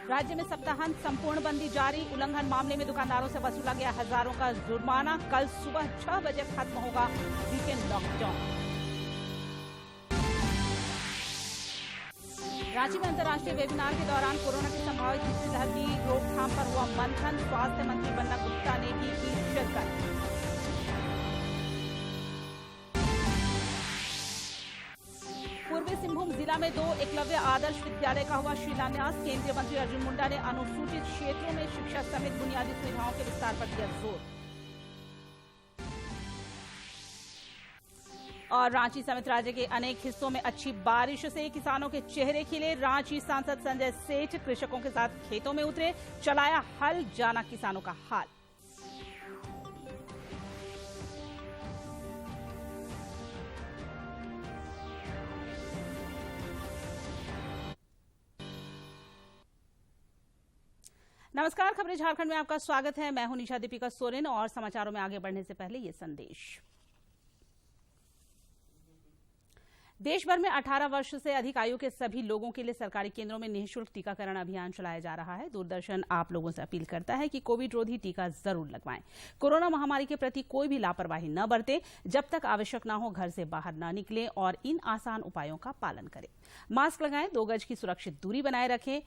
राज्य में सप्ताहांत संपूर्ण बंदी जारी। उल्लंघन मामले में दुकानदारों से वसूला गया हजारों का जुर्माना। कल सुबह 6 बजे खत्म होगा वीकेंड लॉकडाउन। रांची में अंतर्राष्ट्रीय वेबिनार के दौरान कोरोना की संभावित तीसरी लहर की रोकथाम पर हुआ मंथन। स्वास्थ्य मंत्री बन्ना गुप्ता ने भी की शिरकत। पूर्वी सिंहभूम जिला में 2 एकलव्य आदर्श विद्यालय का हुआ शिलान्यास। केंद्रीय मंत्री अर्जुन मुंडा ने अनुसूचित क्षेत्रों में शिक्षा समेत बुनियादी सुविधाओं के विस्तार पर दिया जोर। और रांची समेत राज्य के अनेक हिस्सों में अच्छी बारिश से किसानों के चेहरे खिले। रांची सांसद संजय सेठ कृषकों के साथ खेतों में उतरे, चलाया हल, जाना किसानों का हाल। नमस्कार, खबरें झारखंड में आपका स्वागत है। मैं हूं निशा दीपिका सोरेन और समाचारों में आगे बढ़ने से पहले ये संदेश। देश भर में 18 वर्ष से अधिक आयु के सभी लोगों के लिए सरकारी केंद्रों में निःशुल्क टीकाकरण अभियान चलाया जा रहा है। दूरदर्शन आप लोगों से अपील करता है कि कोविड रोधी टीका जरूर लगवाएं। कोरोना महामारी के प्रति कोई भी लापरवाही न बरतें। जब तक आवश्यक न हो घर से बाहर न निकलें और इन आसान उपायों का पालन करें। मास्क लगाएं, 2 गज की सुरक्षित दूरी बनाए रखें,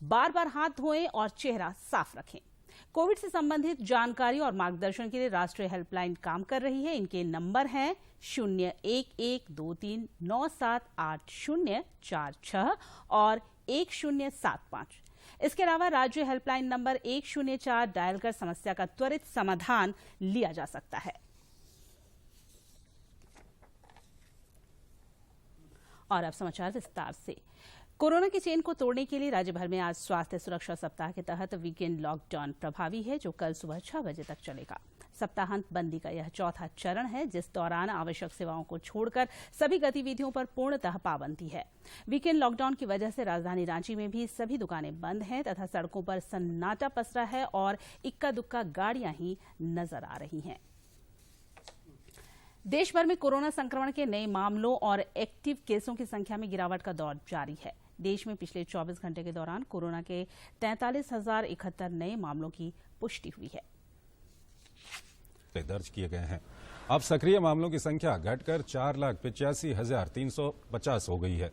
बार बार हाथ धोएं और चेहरा साफ रखें। कोविड से संबंधित जानकारी और मार्गदर्शन के लिए राष्ट्रीय हेल्पलाइन काम कर रही है। इनके नंबर हैं 011239784046 और 1075। इसके अलावा राज्य हेल्पलाइन नंबर 104 डायल कर समस्या का त्वरित समाधान लिया जा सकता है। और अब समाचार विस्तार से। कोरोना की चेन को तोड़ने के लिए राज्य भर में आज स्वास्थ्य सुरक्षा सप्ताह के तहत वीकेंड लॉकडाउन प्रभावी है, जो कल सुबह 6 बजे तक चलेगा। सप्ताहांत बंदी का यह चौथा चरण है, जिस दौरान आवश्यक सेवाओं को छोड़कर सभी गतिविधियों पर पूर्णतः पाबंदी है। वीकेंड लॉकडाउन की वजह से राजधानी रांची में भी सभी दुकानें बंद हैं तथा सड़कों पर सन्नाटा पसरा है और इक्का दुक्का गाड़ियां ही नजर आ रही हैं। देश भर में कोरोना संक्रमण के नए मामलों और एक्टिव केसों की संख्या में गिरावट का दौर जारी है। देश में पिछले 24 घंटे के दौरान कोरोना के 43,071 नए मामलों की पुष्टि हुई है। दर्ज किए गए हैं। अब सक्रिय मामलों की संख्या घटकर 4,85,350 हो गई है।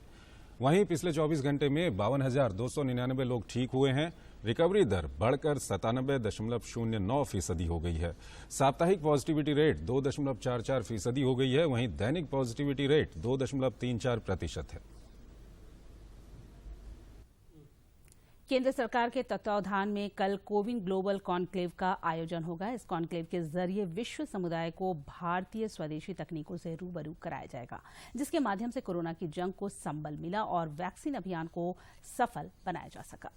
वहीं पिछले 24 घंटे में 52,299 लोग ठीक हुए हैं। रिकवरी दर बढ़कर 97.09% हो गई है। साप्ताहिक पॉजिटिविटी रेट 2.44% हो गई है। वहीं दैनिक पॉजिटिविटी रेट 2.34% है। केंद्र सरकार के तत्वावधान में कल कोविन ग्लोबल कॉन्क्लेव का आयोजन होगा। इस कॉन्क्लेव के जरिए विश्व समुदाय को भारतीय स्वदेशी तकनीकों से रूबरू कराया जाएगा, जिसके माध्यम से कोरोना की जंग को संबल मिला और वैक्सीन अभियान को सफल बनाया जा सका।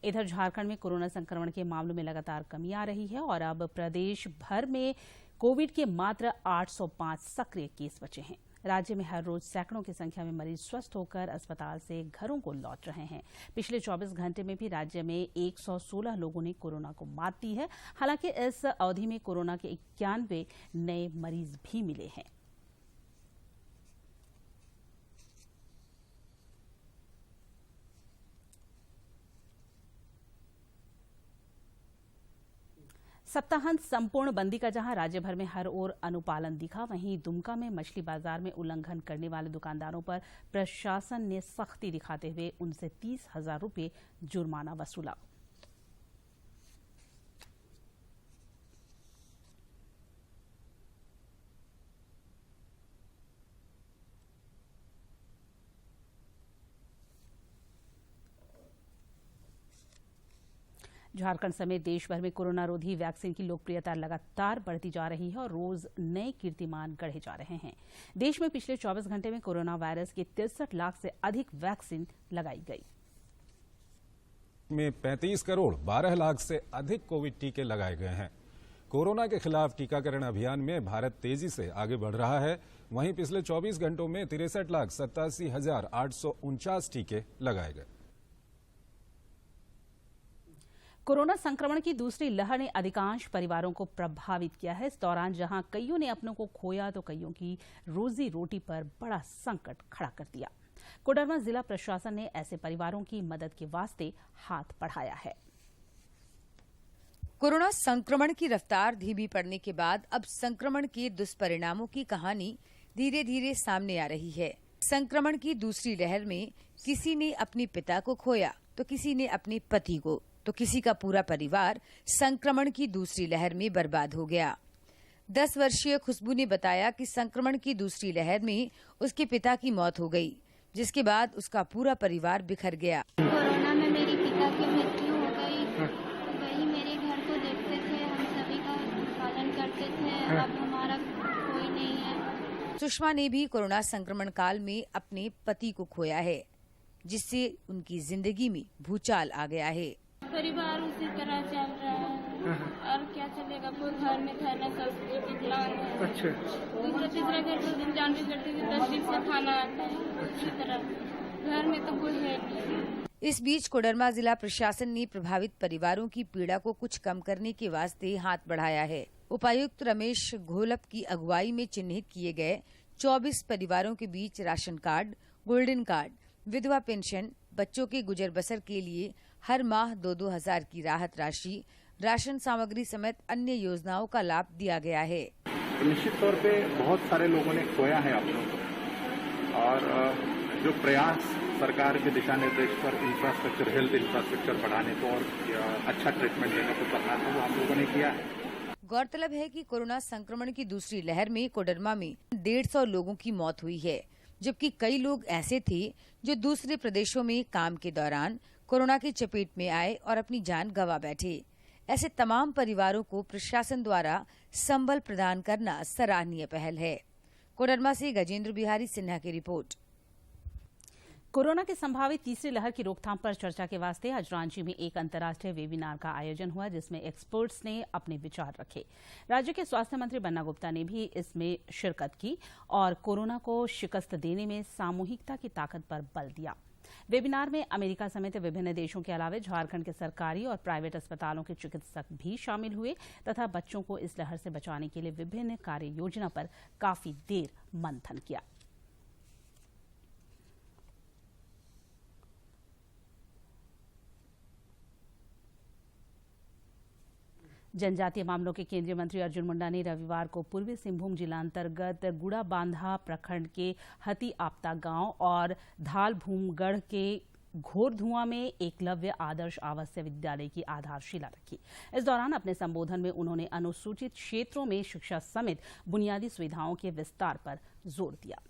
इधर झारखंड में कोरोना संक्रमण के मामलों में लगातार कमी आ रही है और अब प्रदेश भर में कोविड के मात्र 805 सक्रिय केस बचे हैं। राज्य में हर रोज सैकड़ों की संख्या में मरीज स्वस्थ होकर अस्पताल से घरों को लौट रहे हैं। पिछले 24 घंटे में भी राज्य में 116 लोगों ने कोरोना को मात दी है। हालांकि इस अवधि में कोरोना के 91 नए मरीज भी मिले हैं। सप्ताहांत संपूर्ण बंदी का जहां राज्य भर में हर ओर अनुपालन दिखा, वहीं दुमका में मछली बाजार में उल्लंघन करने वाले दुकानदारों पर प्रशासन ने सख्ती दिखाते हुए उनसे 30,000 रुपये जुर्माना वसूला। झारखंड समेत देश भर में कोरोना रोधी वैक्सीन की लोकप्रियता लगातार बढ़ती जा रही है और रोज नए कीर्तिमान गढ़े जा रहे हैं। देश में पिछले 24 घंटे में कोरोना वायरस की 63 लाख से अधिक वैक्सीन लगाई गई। में 35 करोड़ 12 लाख से अधिक कोविड टीके लगाए गए हैं। कोरोना के खिलाफ टीकाकरण अभियान में भारत तेजी से आगे बढ़ रहा है। वहीं पिछले 24 घंटों में 63,87,849 टीके लगाए गए। कोरोना संक्रमण की दूसरी लहर ने अधिकांश परिवारों को प्रभावित किया है। इस दौरान जहां कईयों ने अपनों को खोया तो कईयों की रोजी रोटी पर बड़ा संकट खड़ा कर दिया। कोडरमा जिला प्रशासन ने ऐसे परिवारों की मदद के वास्ते हाथ बढ़ाया है। कोरोना संक्रमण की रफ्तार धीमी पड़ने के बाद अब संक्रमण के दुष्परिणामों की कहानी धीरे धीरे सामने आ रही है। संक्रमण की दूसरी लहर में किसी ने अपने पिता को खोया, तो किसी ने अपने पति को, तो किसी का पूरा परिवार संक्रमण की दूसरी लहर में बर्बाद हो गया। 10 वर्षीय खुशबू ने बताया कि संक्रमण की दूसरी लहर में उसके पिता की मौत हो गई, जिसके बाद उसका पूरा परिवार बिखर गया। कोरोना में मेरे पिता की मृत्यु हो गई। वही मेरे घर को देखते थे, हम सभी का पालन करते थे। अब हमारा कोई नहीं है। सुषमा ने भी कोरोना संक्रमण काल में अपने पति को खोया है, जिससे उनकी जिंदगी में भूचाल आ गया है। परिवार उसी तरह चल रहा है और क्या चलेगा, कोई घर में था न, सब एक विकलांग है। अच्छा। दूसरा तीसरा घर पर जानते करते कि 10 दिन से खाना आता है, इसी तरह घर में तो कोई है नहीं। इस बीच कोडरमा जिला प्रशासन ने प्रभावित परिवारों की पीड़ा को कुछ कम करने के वास्ते हाथ बढ़ाया है। उपायुक्त रमेश घोलप की अगुवाई में चिन्हित किए गए 24 परिवारों के बीच राशन कार्ड, गोल्डन कार्ड, विधवा पेंशन, बच्चों के गुजर बसर के लिए हर माह 2-2 हजार की राहत राशि, राशन सामग्री समेत अन्य योजनाओं का लाभ दिया गया है। तो निश्चित तौर पे बहुत सारे लोगों ने खोया है आप लोगों को, और जो प्रयास सरकार के दिशा निर्देश पर इंफ्रास्ट्रक्चर, हेल्थ इंफ्रास्ट्रक्चर बढ़ाने को और अच्छा ट्रीटमेंट देने को करना था, वो हम लोगों ने किया है। गौरतलब है कि कोरोना संक्रमण की दूसरी लहर में कोडरमा में 150 लोगों की मौत हुई है, जबकि कई लोग ऐसे थे जो दूसरे प्रदेशों में काम के दौरान कोरोना की चपेट में आए और अपनी जान गंवा बैठे। ऐसे तमाम परिवारों को प्रशासन द्वारा संबल प्रदान करना सराहनीय पहल है। कोडरमा से गजेंद्र बिहारी सिन्हा की रिपोर्ट। कोरोना के संभावित तीसरी लहर की रोकथाम पर चर्चा के वास्ते आज रांची में एक अंतर्राष्ट्रीय वेबिनार का आयोजन हुआ, जिसमें एक्सपर्ट्स ने अपने विचार रखे। राज्य के स्वास्थ्य मंत्री बन्ना गुप्ता ने भी इसमें शिरकत की और कोरोना को शिकस्त देने में सामूहिकता की ताकत पर बल दिया। वेबिनार में अमेरिका समेत विभिन्न देशों के अलावा झारखंड के सरकारी और प्राइवेट अस्पतालों के चिकित्सक भी शामिल हुए तथा बच्चों को इस लहर से बचाने के लिए विभिन्न कार्य योजना पर काफी देर मंथन किया। जनजातीय मामलों के केंद्रीय मंत्री अर्जुन मुंडा ने रविवार को पूर्वी सिंहभूम जिला अंतर्गत गुड़ाबांधा प्रखंड के हती आपता गांव और धाल भूमगढ़ के घोर धुआं में एकलव्य आदर्श आवासीय विद्यालय की आधारशिला रखी। इस दौरान अपने संबोधन में उन्होंने अनुसूचित क्षेत्रों में शिक्षा समेत बुनियादी सुविधाओं के विस्तार पर जोर दिया।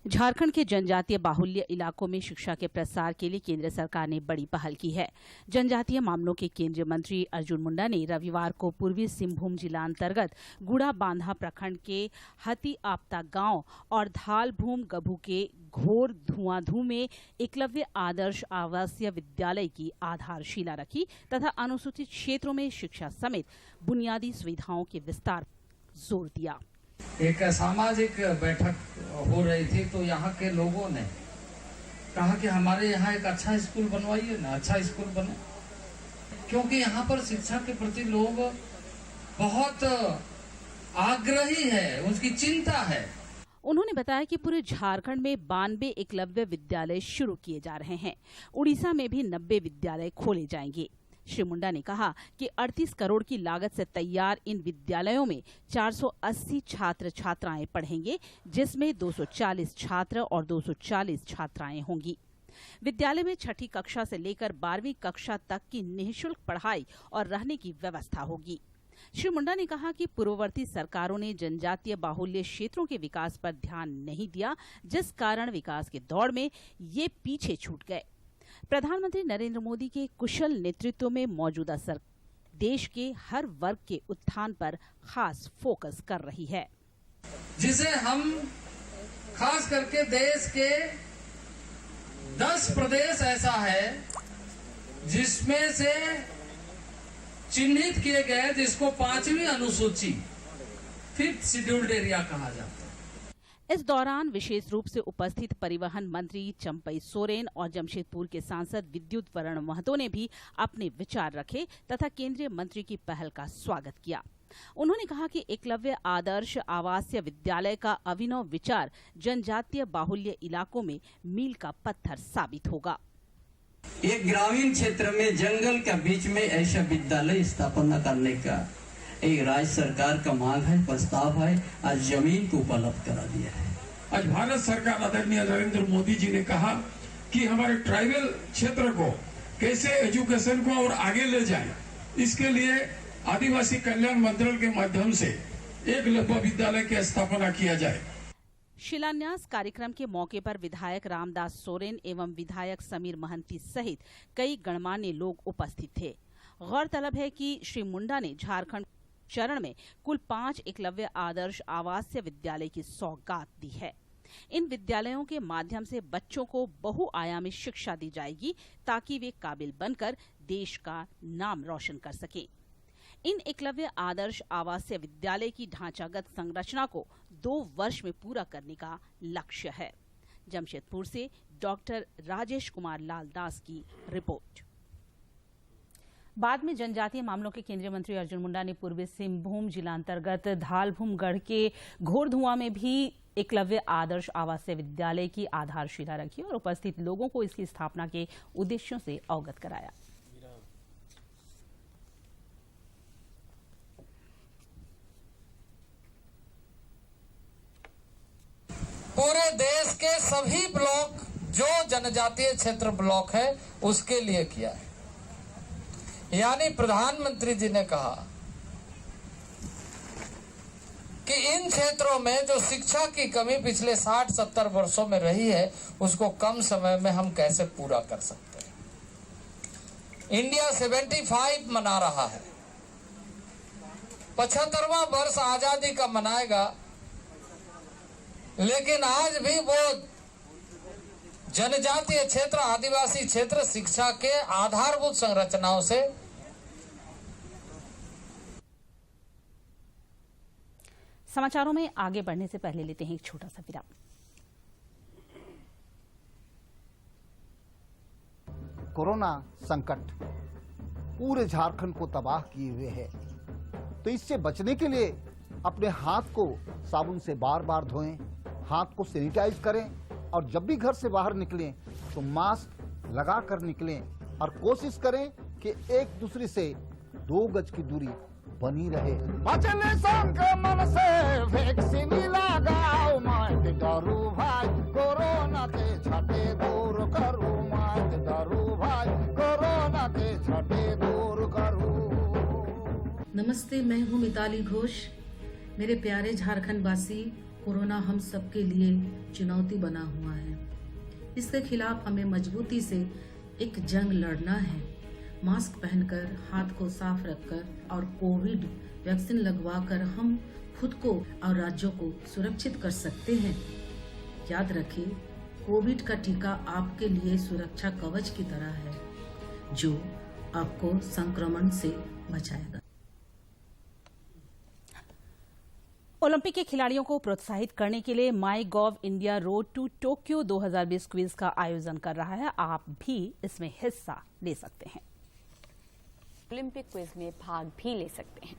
झारखंड के जनजातीय बाहुल्य इलाकों में शिक्षा के प्रसार के लिए केंद्र सरकार ने बड़ी पहल की है। जनजातीय मामलों के केंद्रीय मंत्री अर्जुन मुंडा ने रविवार को पूर्वी सिंहभूम जिला अंतर्गत गुड़ाबांधा प्रखंड के हती आपता गांव और धाल भूम गभू के घोर धुआं में एकलव्य आदर्श आवासीय विद्यालय की आधारशिला रखी तथा अनुसूचित क्षेत्रों में शिक्षा समेत बुनियादी सुविधाओं के विस्तार पर जोर दिया। एक सामाजिक बैठक हो रही थी, तो यहाँ के लोगों ने कहा कि हमारे यहाँ एक अच्छा स्कूल बनवाइए ना, अच्छा स्कूल बने, क्योंकि यहाँ पर शिक्षा के प्रति लोग बहुत आग्रही है, उसकी चिंता है। उन्होंने बताया कि पूरे झारखंड में 92 एकलव्य विद्यालय शुरू किए जा रहे हैं। उड़ीसा में भी 90 विद्यालय खोले जाएंगे। श्री मुंडा ने कहा कि 38 करोड़ की लागत से तैयार इन विद्यालयों में 480 छात्र छात्राएं पढ़ेंगे, जिसमें 240 छात्र और 240 छात्राएं होंगी। विद्यालय में 6ठी कक्षा से लेकर 12वीं कक्षा तक की निःशुल्क पढ़ाई और रहने की व्यवस्था होगी। श्री मुंडा ने कहा कि पूर्ववर्ती सरकारों ने जनजातीय बाहुल्य क्षेत्रों के विकास पर ध्यान नहीं दिया, जिस कारण विकास के दौड़ में ये पीछे छूट गए। प्रधानमंत्री नरेंद्र मोदी के कुशल नेतृत्व में मौजूदा सरकार देश के हर वर्ग के उत्थान पर खास फोकस कर रही है, जिसे हम खास करके देश के 10 प्रदेश ऐसा है जिसमें से चिन्हित किए गए, जिसको 5वीं अनुसूची 5th शेड्यूल्ड एरिया कहा जाता है। इस दौरान विशेष रूप से उपस्थित परिवहन मंत्री चंपई सोरेन और जमशेदपुर के सांसद विद्युत वरण महतो ने भी अपने विचार रखे तथा केंद्रीय मंत्री की पहल का स्वागत किया। उन्होंने कहा कि एकलव्य आदर्श आवासीय विद्यालय का अभिनव विचार जनजातीय बाहुल्य इलाकों में मील का पत्थर साबित होगा। एक ग्रामीण क्षेत्र में जंगल के बीच में ऐसा विद्यालय स्थापना करने का एक राज्य सरकार का मांग है, प्रस्ताव है। आज जमीन को उपलब्ध करा दिया है। आज भारत सरकार आदरणीय नरेंद्र मोदी जी ने कहा कि हमारे ट्राइबल क्षेत्र को कैसे एजुकेशन को और आगे ले जाएं, इसके लिए आदिवासी कल्याण मंत्रालय के माध्यम से एकलव्य विद्यालय की स्थापना किया जाए। शिलान्यास कार्यक्रम के मौके पर विधायक रामदास सोरेन एवं विधायक समीर महंती सहित कई गणमान्य लोग उपस्थित थे। गौरतलब है कि श्री मुंडा ने झारखंड चरण में कुल 5 एकलव्य आदर्श आवासीय विद्यालय की सौगात दी है। इन विद्यालयों के माध्यम से बच्चों को बहुआयामी शिक्षा दी जाएगी ताकि वे काबिल बनकर देश का नाम रोशन कर सकें। इन एकलव्य आदर्श आवासीय विद्यालय की ढांचागत संरचना को 2 वर्ष में पूरा करने का लक्ष्य है। जमशेदपुर से डॉक्टर राजेश कुमार लाल दास की रिपोर्ट। बाद में जनजातीय मामलों के केंद्रीय मंत्री अर्जुन मुंडा ने पूर्वी सिंहभूम जिला अंतर्गत धालभूमगढ़ के घोरधुआं में भी एकलव्य आदर्श आवासीय विद्यालय की आधारशिला रखी और उपस्थित लोगों को इसकी स्थापना के उद्देश्यों से अवगत कराया। पूरे देश के सभी ब्लॉक जो जनजातीय क्षेत्र ब्लॉक है उसके लिए किया है। यानी प्रधानमंत्री जी ने कहा कि इन क्षेत्रों में जो शिक्षा की कमी पिछले 60-70 वर्षों में रही है उसको कम समय में हम कैसे पूरा कर सकते हैं। इंडिया 75 मना रहा है, 75वां वर्ष आजादी का मनाएगा, लेकिन आज भी वो जनजातीय क्षेत्र, आदिवासी क्षेत्र शिक्षा के आधारभूत संरचनाओं से। समाचारों में आगे बढ़ने से पहले लेते हैं एक छोटा सा विराम। कोरोना संकट पूरे झारखंड को तबाह किए हुए है, तो इससे बचने के लिए अपने हाथ को साबुन से बार बार धोएं, हाथ को सैनिटाइज करें और जब भी घर से बाहर निकलें तो मास्क लगा कर निकलें और कोशिश करें कि एक दूसरे से 2 गज की दूरी बनी रहे। बचने संक्रमण से वैक्सीन लगाओ, मत डरो भाई, कोरोना के छठे दूर करो, मत डरो भाई, कोरोना के छठे दूर करो। नमस्ते, मैं हूँ मिताली घोष। मेरे प्यारे झारखंड वासी, कोरोना हम सबके लिए चुनौती बना हुआ है। इसके खिलाफ हमें मजबूती से एक जंग लड़ना है। मास्क पहनकर, हाथ को साफ रखकर और कोविड वैक्सीन लगवाकर हम खुद को और राज्यों को सुरक्षित कर सकते हैं। याद रखिए, कोविड का टीका आपके लिए सुरक्षा कवच की तरह है जो आपको संक्रमण से बचाएगा। ओलंपिक के खिलाड़ियों को प्रोत्साहित करने के लिए my gov India road to Tokyo 2020 quiz का आयोजन कर रहा है। आप भी इसमें हिस्सा ले सकते हैं। ओलंपिक क्विज में भाग भी ले सकते हैं।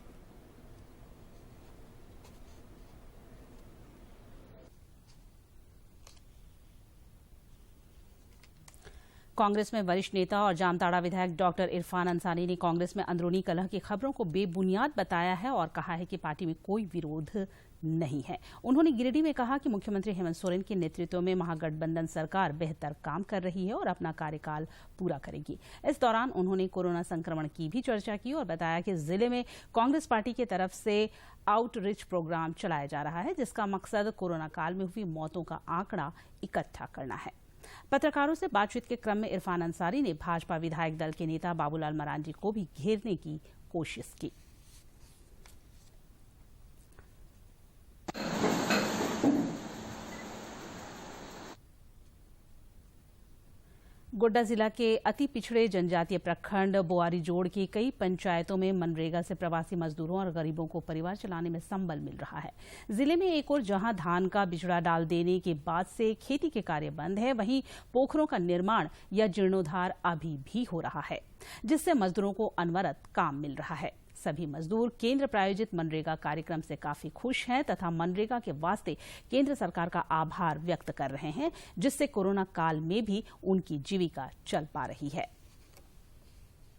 कांग्रेस में वरिष्ठ नेता और जामताड़ा विधायक डॉक्टर इरफान अंसारी ने कांग्रेस में अंदरूनी कलह की खबरों को बेबुनियाद बताया है और कहा है कि पार्टी में कोई विरोध नहीं है। उन्होंने गिरिडीह में कहा कि मुख्यमंत्री हेमंत सोरेन के नेतृत्व में महागठबंधन सरकार बेहतर काम कर रही है और अपना कार्यकाल पूरा करेगी। इस दौरान उन्होंने कोरोना संक्रमण की भी चर्चा की और बताया कि जिले में कांग्रेस पार्टी की तरफ से आउटरीच प्रोग्राम चलाया जा रहा है, जिसका मकसद कोरोना काल में हुई मौतों का आंकड़ा इकट्ठा करना है। पत्रकारों से बातचीत के क्रम में इरफान अंसारी ने भाजपा विधायक दल के नेता बाबूलाल मरांडी को भी घेरने की कोशिश की। गोड्डा जिला के अति पिछड़े जनजातीय प्रखंड बोआरी जोड़ की कई पंचायतों में मनरेगा से प्रवासी मजदूरों और गरीबों को परिवार चलाने में संबल मिल रहा है। जिले में एक और जहां धान का बिचड़ा डाल देने के बाद से खेती के कार्य बंद है, वहीं पोखरों का निर्माण या जीर्णोद्धार अभी भी हो रहा है, जिससे मजदूरों को अनवरत काम मिल रहा है। सभी मजदूर केंद्र प्रायोजित मनरेगा कार्यक्रम से काफी खुश हैं तथा मनरेगा के वास्ते केंद्र सरकार का आभार व्यक्त कर रहे हैं, जिससे कोरोना काल में भी उनकी जीविका चल पा रही है।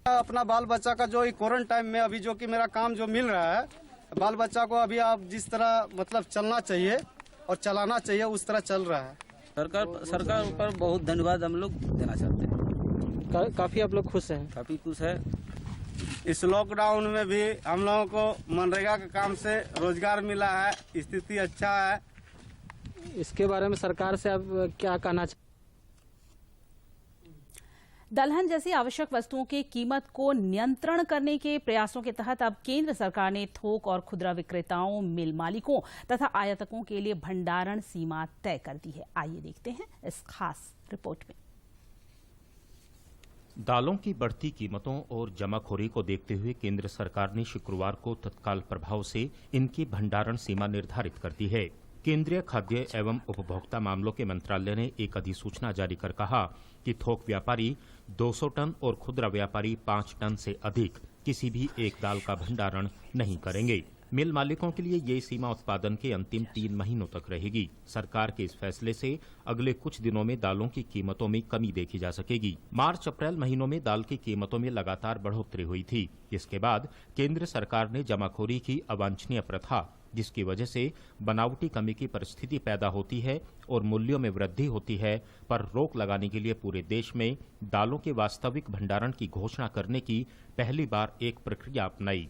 अपना बाल बच्चा का जो क्वारंटाइन में अभी जो कि मेरा काम जो मिल रहा है, बाल बच्चा को अभी आप जिस तरह मतलब चलना चाहिए और चलाना चाहिए उस तरह चल रहा है। सरकार पर बहुत धन्यवाद हम लोग देना चाहते हैं। काफी आप लोग खुश हैं? काफी खुश है। इस लॉकडाउन में भी हम लोगों को मनरेगा के काम से रोजगार मिला है, स्थिति अच्छा है। इसके बारे में सरकार से आप क्या कहना चाहिए? दलहन जैसी आवश्यक वस्तुओं की कीमत को नियंत्रण करने के प्रयासों के तहत अब केंद्र सरकार ने थोक और खुदरा विक्रेताओं, मिल मालिकों तथा आयातकों के लिए भंडारण सीमा तय कर दी है। आइए देखते हैं इस खास रिपोर्ट में। दालों की बढ़ती कीमतों और जमाखोरी को देखते हुए केंद्र सरकार ने शुक्रवार को तत्काल प्रभाव से इनकी भंडारण सीमा निर्धारित कर दी है। केंद्रीय खाद्य एवं उपभोक्ता मामलों के मंत्रालय ने एक अधिसूचना जारी कर कहा कि थोक व्यापारी 200 टन और खुदरा व्यापारी 5 टन से अधिक किसी भी एक दाल का भंडारण नहीं करेंगे। मिल मालिकों के लिए ये सीमा उत्पादन के अंतिम 3 महीनों तक रहेगी। सरकार के इस फैसले से अगले कुछ दिनों में दालों की कीमतों में कमी देखी जा सकेगी। मार्च-अप्रैल महीनों में दाल की कीमतों में लगातार बढ़ोतरी हुई थी। इसके बाद केंद्र सरकार ने जमाखोरी की अवांछनीय प्रथा, जिसकी वजह से बनावटी कमी की परिस्थिति पैदा होती है और मूल्यों में वृद्धि होती है, पर रोक लगाने के लिए पूरे देश में दालों के वास्तविक भंडारण की घोषणा करने की पहली बार एक प्रक्रिया अपनाई,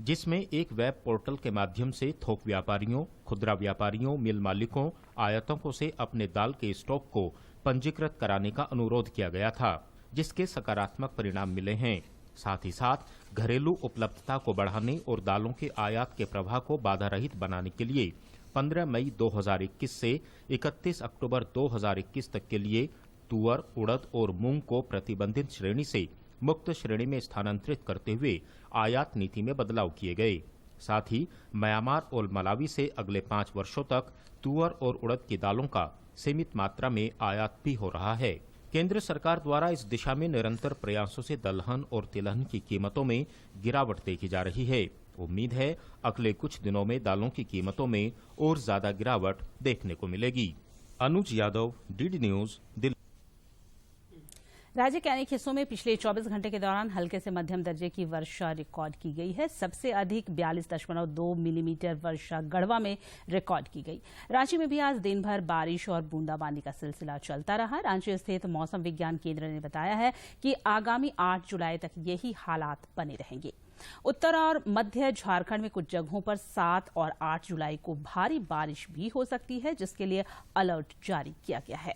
जिसमें एक वेब पोर्टल के माध्यम से थोक व्यापारियों, खुदरा व्यापारियों, मिल मालिकों, आयातकों से अपने दाल के स्टॉक को पंजीकृत कराने का अनुरोध किया गया था, जिसके सकारात्मक परिणाम मिले हैं। साथ ही साथ घरेलू उपलब्धता को बढ़ाने और दालों के आयात के प्रवाह को बाधा रहित बनाने के लिए 15 मई 2021 से 31 अक्टूबर 2021 तक के लिए तुअर, उड़द और मूंग को प्रतिबंधित श्रेणी से मुक्त श्रेणी में स्थानांतरित करते हुए आयात नीति में बदलाव किए गए। साथ ही म्यांमार और मलावी से अगले 5 वर्षों तक तुअर और उड़द की दालों का सीमित मात्रा में आयात भी हो रहा है। केंद्र सरकार द्वारा इस दिशा में निरंतर प्रयासों से दलहन और तिलहन की कीमतों में गिरावट देखी जा रही है। उम्मीद है अगले कुछ दिनों में दालों की कीमतों में और ज्यादा गिरावट देखने को मिलेगी। अनुज यादव, डीडी न्यूज, दिल्ली। राज्य के अनेक हिस्सों में पिछले 24 घंटे के दौरान हल्के से मध्यम दर्जे की वर्षा रिकॉर्ड की गई है। सबसे अधिक 42.2 मिलीमीटर वर्षा गढ़वा में रिकॉर्ड की गई। रांची में भी आज दिन भर बारिश और बूंदाबांदी का सिलसिला चलता रहा। रांची स्थित मौसम विज्ञान केंद्र ने बताया है कि आगामी 8 जुलाई तक यही हालात बने रहेंगे। उत्तर और मध्य झारखंड में कुछ जगहों पर 7 और 8 जुलाई को भारी बारिश भी हो सकती है, जिसके लिए अलर्ट जारी किया गया है।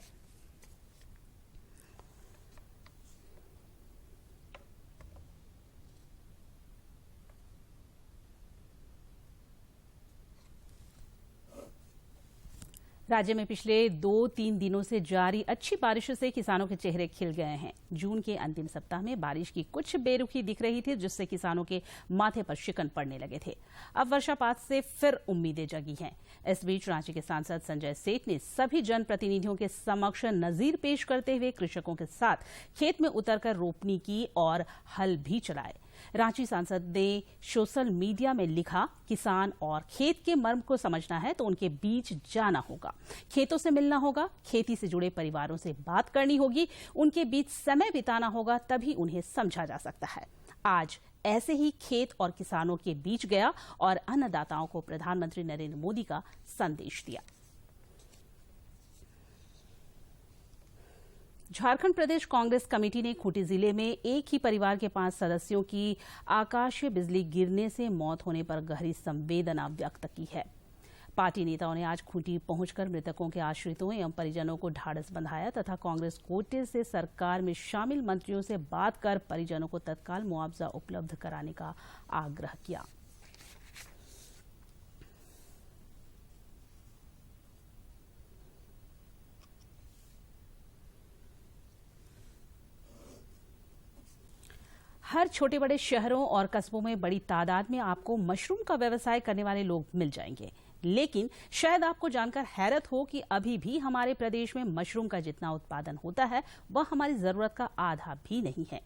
राज्य में पिछले 2-3 दिनों से जारी अच्छी बारिश से किसानों के चेहरे खिल गए हैं। जून के अंतिम सप्ताह में बारिश की कुछ बेरुखी दिख रही थी, जिससे किसानों के माथे पर शिकन पड़ने लगे थे। अब वर्षापात से फिर उम्मीदें जगी हैं। इस बीच रांची के सांसद संजय सेठ ने सभी जनप्रतिनिधियों के समक्ष नजीर पेश करते हुए कृषकों के साथ खेत में उतरकर रोपनी की और हल भी चलाए। रांची सांसद ने सोशल मीडिया में लिखा, किसान और खेत के मर्म को समझना है तो उनके बीच जाना होगा, खेतों से मिलना होगा, खेती से जुड़े परिवारों से बात करनी होगी, उनके बीच समय बिताना होगा, तभी उन्हें समझा जा सकता है। आज ऐसे ही खेत और किसानों के बीच गया और अन्नदाताओं को प्रधानमंत्री नरेंद्र मोदी का संदेश दिया। झारखंड प्रदेश कांग्रेस कमेटी ने खूंटी जिले में एक ही परिवार के 5 सदस्यों की आकाशीय बिजली गिरने से मौत होने पर गहरी संवेदना व्यक्त की है। पार्टी नेताओं ने आज खूंटी पहुंचकर मृतकों के आश्रितों एवं परिजनों को ढाढ़स बंधाया तथा कांग्रेस कोटे से सरकार में शामिल मंत्रियों से बात कर परिजनों को तत्काल मुआवजा उपलब्ध कराने का आग्रह किया। हर छोटे बड़े शहरों और कस्बों में बड़ी तादाद में आपको मशरूम का व्यवसाय करने वाले लोग मिल जाएंगे, लेकिन शायद आपको जानकर हैरत हो कि अभी भी हमारे प्रदेश में मशरूम का जितना उत्पादन होता है वह हमारी जरूरत का आधा भी नहीं है।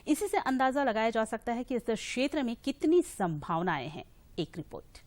इसी से अंदाजा लगाया जा सकता है कि इस क्षेत्र में कितनी संभावनाएं हैं। एक रिपोर्ट।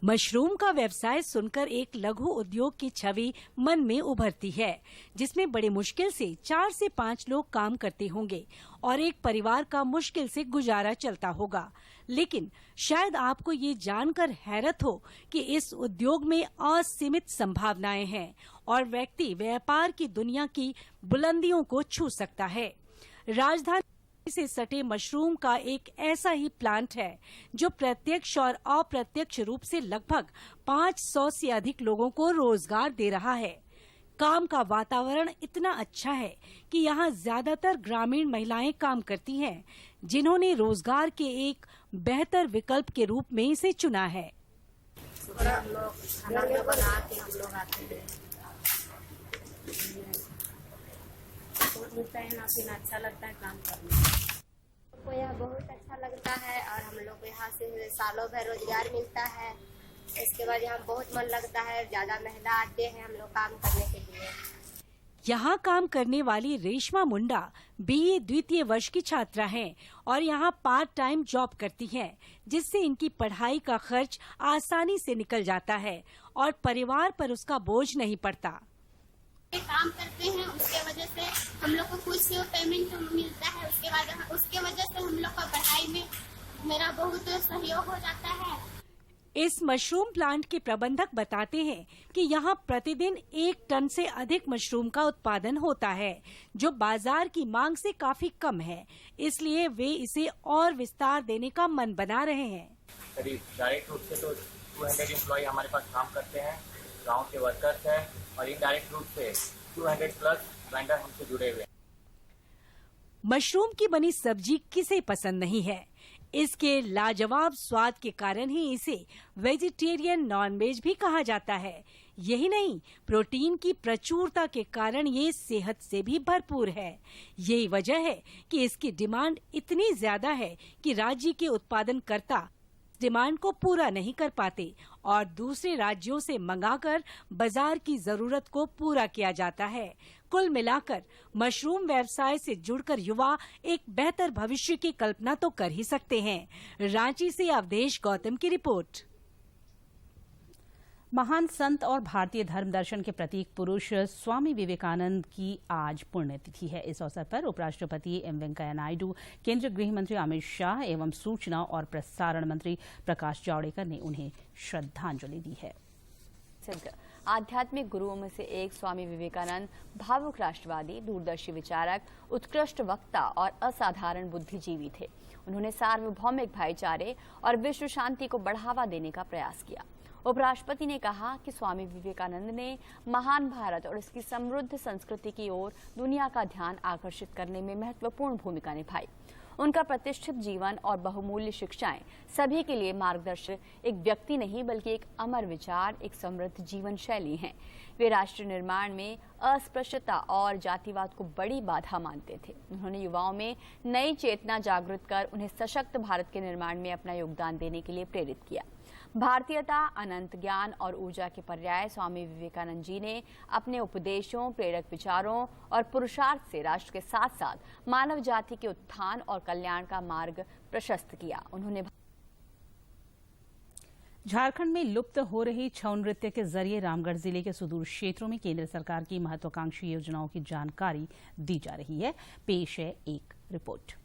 मशरूम का व्यवसाय सुनकर एक लघु उद्योग की छवि मन में उभरती है, जिसमें बड़ी मुश्किल से 4 से 5 लोग काम करते होंगे और एक परिवार का मुश्किल से गुजारा चलता होगा। लेकिन शायद आपको ये जानकर हैरत हो कि इस उद्योग में असीमित संभावनाएं हैं और व्यक्ति व्यापार की दुनिया की बुलंदियों को छू सकता है। राजधानी से सटे मशरूम का एक ऐसा ही प्लांट है जो प्रत्यक्ष और अप्रत्यक्ष रूप से लगभग 500 से अधिक लोगों को रोजगार दे रहा है। काम का वातावरण इतना अच्छा है कि यहाँ ज्यादातर ग्रामीण महिलाएं काम करती हैं, जिन्होंने रोजगार के एक बेहतर विकल्प के रूप में इसे चुना है। हम लोग खाना बना के हम लोग आते हैं, मिलता है ना, फिर अच्छा लगता है काम करने। हमको यहाँ बहुत अच्छा लगता है और हम लोग को यहाँ से सालों भर रोजगार मिलता है। इसके बाद यहाँ बहुत मन लगता है, ज्यादा महिला आते हैं हम लोग काम करने के लिए। यहाँ काम करने वाली रेशमा मुंडा BA द्वितीय वर्ष की छात्रा हैं और यहाँ पार्ट टाइम जॉब करती हैं, जिससे इनकी पढ़ाई का खर्च आसानी से निकल जाता है और परिवार पर उसका बोझ नहीं पड़ता। काम करते हैं उसके वजह से हम लोग को कुछ पेमेंट मिलता है, उसके वजह से हम लोग का पढ़ाई में मेरा बहुत सहयोग हो जाता है। इस मशरूम प्लांट के प्रबंधक बताते हैं कि यहाँ प्रतिदिन 1 टन से अधिक मशरूम का उत्पादन होता है, जो बाजार की मांग से काफी कम है। इसलिए वे इसे और विस्तार देने का मन बना रहे हैं। डायरेक्ट रूप से तो 200 एम्प्लॉय हमारे पास काम करते हैं, गांव के वर्कर्स हैं, और इनडायरेक्ट रूप से 200 प्लस वेंडर हमसे जुड़े हुए हैं। मशरूम की बनी सब्जी किसे पसंद नहीं है। इसके लाजवाब स्वाद के कारण ही इसे वेजिटेरियन नॉन-वेज भी कहा जाता है। यही नहीं, प्रोटीन की प्रचुरता के कारण ये सेहत से भी भरपूर है। यही वजह है कि इसकी डिमांड इतनी ज्यादा है कि राज्य के उत्पादनकर्ता डिमांड को पूरा नहीं कर पाते और दूसरे राज्यों से मंगाकर बाजार की जरूरत को पूरा किया जाता है। कुल मिलाकर मशरूम व्यवसाय से जुड़कर युवा एक बेहतर भविष्य की कल्पना तो कर ही सकते हैं। रांची से अवधेश गौतम की रिपोर्ट। महान संत और भारतीय धर्म दर्शन के प्रतीक पुरुष स्वामी विवेकानंद की आज पुण्यतिथि है। इस अवसर पर उपराष्ट्रपति एम वेंकैया नायडू, केंद्रीय गृह मंत्री अमित शाह एवं सूचना और प्रसारण मंत्री प्रकाश जावड़ेकर ने उन्हें श्रद्धांजलि दी है। आध्यात्मिक गुरुओं में से एक स्वामी विवेकानंद भावुक राष्ट्रवादी, दूरदर्शी विचारक, उत्कृष्ट वक्ता और असाधारण बुद्धिजीवी थे। उन्होंने सार्वभौमिक भाईचारे और विश्व शांति को बढ़ावा देने का प्रयास किया। उपराष्ट्रपति ने कहा कि स्वामी विवेकानंद ने महान भारत और इसकी समृद्ध संस्कृति की ओर दुनिया का ध्यान आकर्षित करने में महत्वपूर्ण भूमिका निभाई। उनका प्रतिष्ठित जीवन और बहुमूल्य शिक्षाएं सभी के लिए मार्गदर्शक एक व्यक्ति नहीं बल्कि एक अमर विचार, एक समृद्ध जीवन शैली हैं। वे राष्ट्र निर्माण में अस्पृश्यता और जातिवाद को बड़ी बाधा मानते थे। उन्होंने युवाओं में नई चेतना जागृत कर उन्हें सशक्त भारत के निर्माण में अपना योगदान देने के लिए प्रेरित किया। भारतीयता, अनंत ज्ञान और ऊर्जा के पर्याय स्वामी विवेकानंद जी ने अपने उपदेशों, प्रेरक विचारों और पुरुषार्थ से राष्ट्र के साथ साथ मानव जाति के उत्थान और कल्याण का मार्ग प्रशस्त किया। उन्होंने झारखंड में लुप्त हो रही छऊ नृत्य के जरिए रामगढ़ जिले के सुदूर क्षेत्रों में केंद्र सरकार की महत्वाकांक्षी योजनाओं की जानकारी दी जा रही है। पेश है एक रिपोर्ट।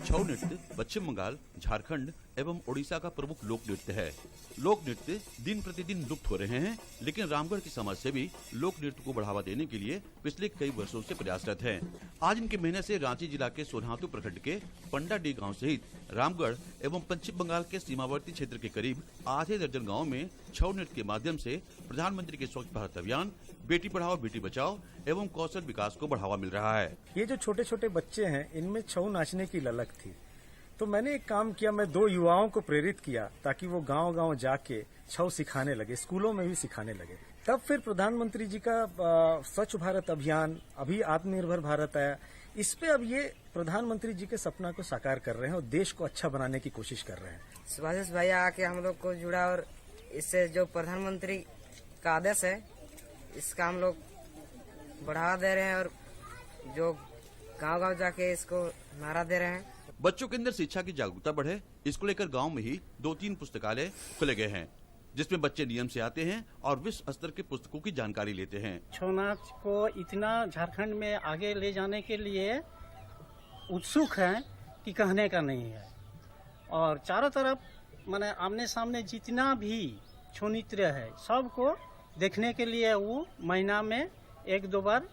छऊ नृत्य पश्चिम बंगाल, झारखंड एवं ओडिशा का प्रमुख लोक नृत्य है। लोक नृत्य दिन प्रतिदिन लुप्त हो रहे हैं, लेकिन रामगढ़ की समाज सेवी लोक नृत्य को बढ़ावा देने के लिए पिछले कई वर्षों से प्रयासरत हैं। आज इनके मेहनत से रांची जिला के सोनातु प्रखंड के पंडाडी गांव सहित रामगढ़ एवं पश्चिम बंगाल के सीमावर्ती क्षेत्र के करीब आधे दर्जन गाँव में छऊ नृत्य के माध्यम से प्रधानमंत्री के स्वच्छ भारत अभियान, बेटी पढ़ाओ बेटी बचाओ एवं कौशल विकास को बढ़ावा मिल रहा है। ये जो छोटे छोटे बच्चे हैं, इनमें छऊ नाचने की ललक थी, तो मैंने एक काम किया, मैं 2 युवाओं को प्रेरित किया ताकि वो गांव-गांव जाके छऊ सिखाने लगे, स्कूलों में भी सिखाने लगे। तब फिर प्रधानमंत्री जी का स्वच्छ भारत अभियान, अभी आत्मनिर्भर भारत आया, इस पे अब ये प्रधानमंत्री जी के सपना को साकार कर रहे हैं और देश को अच्छा बनाने की कोशिश कर रहे हैं। सुभाष भैया आके हम लोग को जुड़ा और इससे जो प्रधानमंत्री का आदेश है इसका हम लोग बढ़ावा दे रहे हैं और जो गांव-गांव जाके इसको नारा दे रहे हैं। बच्चों के अंदर शिक्षा की जागरूकता बढ़े, इसको लेकर गांव में ही 2-3 पुस्तकालय खुले गए हैं जिसमें बच्चे नियम से आते हैं और विश्व स्तर के पुस्तकों की जानकारी लेते हैं। छऊ नाच को इतना झारखंड में आगे ले जाने के लिए उत्सुक हैं कि कहने का नहीं है और चारों तरफ माने आमने सामने जितना भी छऊ नृत्य है सबको देखने के लिए वो महीना में 1-2 बार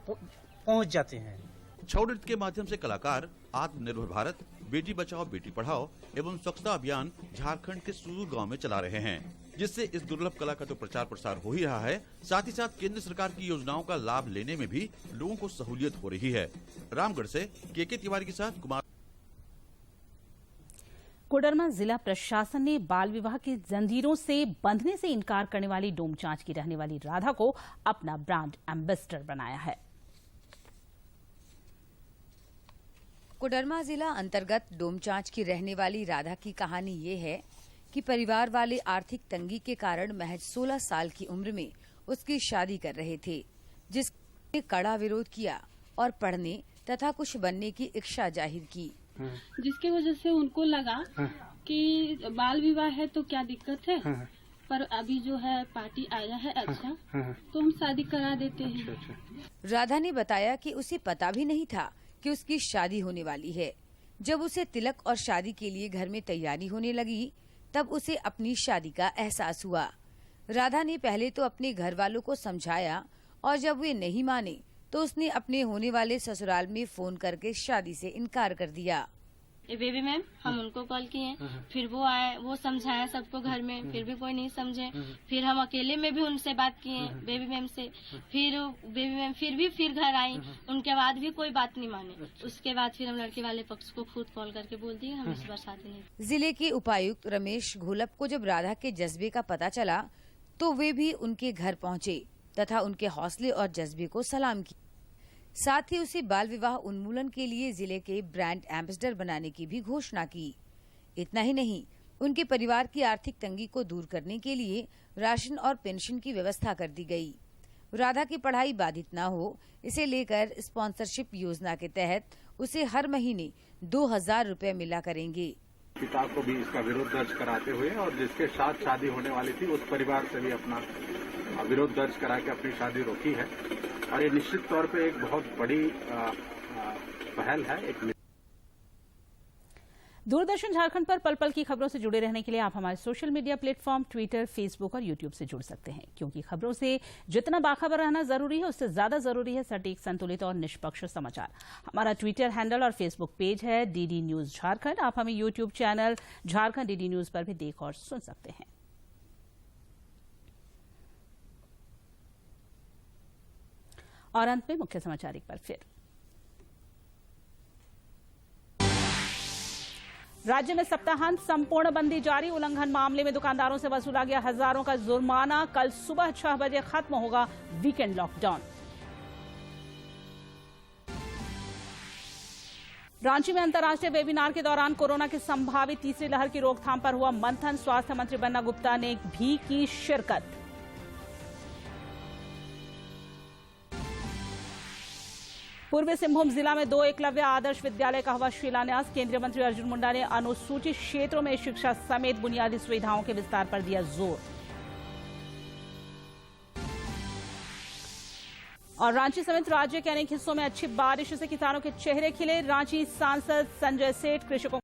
पहुंच जाते हैं। छऊ नृत्य के माध्यम से कलाकार आत्मनिर्भर भारत, बेटी बचाओ बेटी पढ़ाओ एवं स्वच्छता अभियान झारखंड के सुदूर गांव में चला रहे हैं, जिससे इस दुर्लभ कला का तो प्रचार प्रसार हो ही रहा है, साथ ही साथ केंद्र सरकार की योजनाओं का लाभ लेने में भी लोगों को सहूलियत हो रही है। रामगढ़ से के तिवारी के साथ कुमार। कोडरमा जिला प्रशासन ने बाल विवाह की जंजीरों से बंधने से इनकार करने वाली डोमचांच की रहने वाली राधा को अपना ब्रांड एम्बेसडर बनाया है। कोडरमा जिला अंतर्गत डोमचांच की रहने वाली राधा की कहानी ये है कि परिवार वाले आर्थिक तंगी के कारण महज 16 साल की उम्र में उसकी शादी कर रहे थे, जिसने कड़ा विरोध किया और पढ़ने तथा कुछ बनने की इच्छा जाहिर की, जिसके वजह से उनको लगा कि बाल विवाह है तो क्या दिक्कत है, पर अभी जो है पार्टी आया है अच्छा तो हम शादी करा देते हैं। राधा ने बताया कि उसे पता भी नहीं था कि उसकी शादी होने वाली है। जब उसे तिलक और शादी के लिए घर में तैयारी होने लगी तब उसे अपनी शादी का एहसास हुआ। राधा ने पहले तो अपने घर वालों को समझाया और जब वे नहीं माने तो उसने अपने होने वाले ससुराल में फोन करके शादी से इनकार कर दिया। बेबी मैम हम उनको कॉल किए, फिर वो आए, वो समझाया सबको घर में, फिर भी कोई नहीं समझे। फिर हम अकेले में भी उनसे बात किए बेबी मैम से, फिर बेबी मैम फिर घर आई, उनके बाद भी कोई बात नहीं माने। उसके बाद फिर हम लड़के वाले पक्ष को खुद कॉल करके बोल दिए हम इस बार शादी नहीं। जिले के उपायुक्त रमेश घोलप को जब राधा के जज्बे का पता चला तो वे भी उनके घर पहुँचे तथा उनके हौसले और जज्बे को सलाम किया। साथ ही उसे बाल विवाह उन्मूलन के लिए जिले के ब्रांड एम्बेसडर बनाने की भी घोषणा की। इतना ही नहीं, उनके परिवार की आर्थिक तंगी को दूर करने के लिए राशन और पेंशन की व्यवस्था कर दी गई। राधा की पढ़ाई बाधित न हो, इसे लेकर स्पॉन्सरशिप योजना के तहत उसे हर महीने 2000 रुपए मिला करेंगे। पिता को भी इसका विरोध दर्ज कराते हुए और जिसके साथ शादी होने वाली थी उस परिवार से भी अपना विरोध दर्ज करा के अपनी शादी रोकी है और ये निश्चित तौर पे एक बहुत बड़ी पहल है। दूरदर्शन झारखंड पर पल पल की खबरों से जुड़े रहने के लिए आप हमारे social media platform Twitter, Facebook और यूट्यूब से जुड़ सकते हैं, क्योंकि खबरों से जितना बाखबर रहना जरूरी है उससे ज्यादा जरूरी है सटीक, संतुलित और निष्पक्ष समाचार। हमारा ट्विटर हैंडल और फेसबुक पेज है DD न्यूज झारखंड। आप हमें YouTube channel Jharkhand DD news पर भी देख और सुन सकते हैं। और अंत में मुख्य समाचार एक बार फिर। राज्य में सप्ताहांत संपूर्ण बंदी जारी, उल्लंघन मामले में दुकानदारों से वसूला गया हजारों का जुर्माना। कल सुबह 6 बजे खत्म होगा वीकेंड लॉकडाउन। रांची में अंतर्राष्ट्रीय वेबिनार के दौरान कोरोना की संभावित तीसरी लहर की रोकथाम पर हुआ मंथन। स्वास्थ्य मंत्री बन्ना गुप्ता ने भी की शिरकत। पूर्वी सिंहभूम जिला में 2 एकलव्य आदर्श विद्यालय का हुआ शिलान्यास। केंद्रीय मंत्री अर्जुन मुंडा ने अनुसूचित क्षेत्रों में शिक्षा समेत बुनियादी सुविधाओं के विस्तार पर दिया जोर। और रांची समेत राज्य के अनेक हिस्सों में अच्छी बारिश से किसानों के चेहरे खिले। रांची सांसद संजय सेठ कृषकों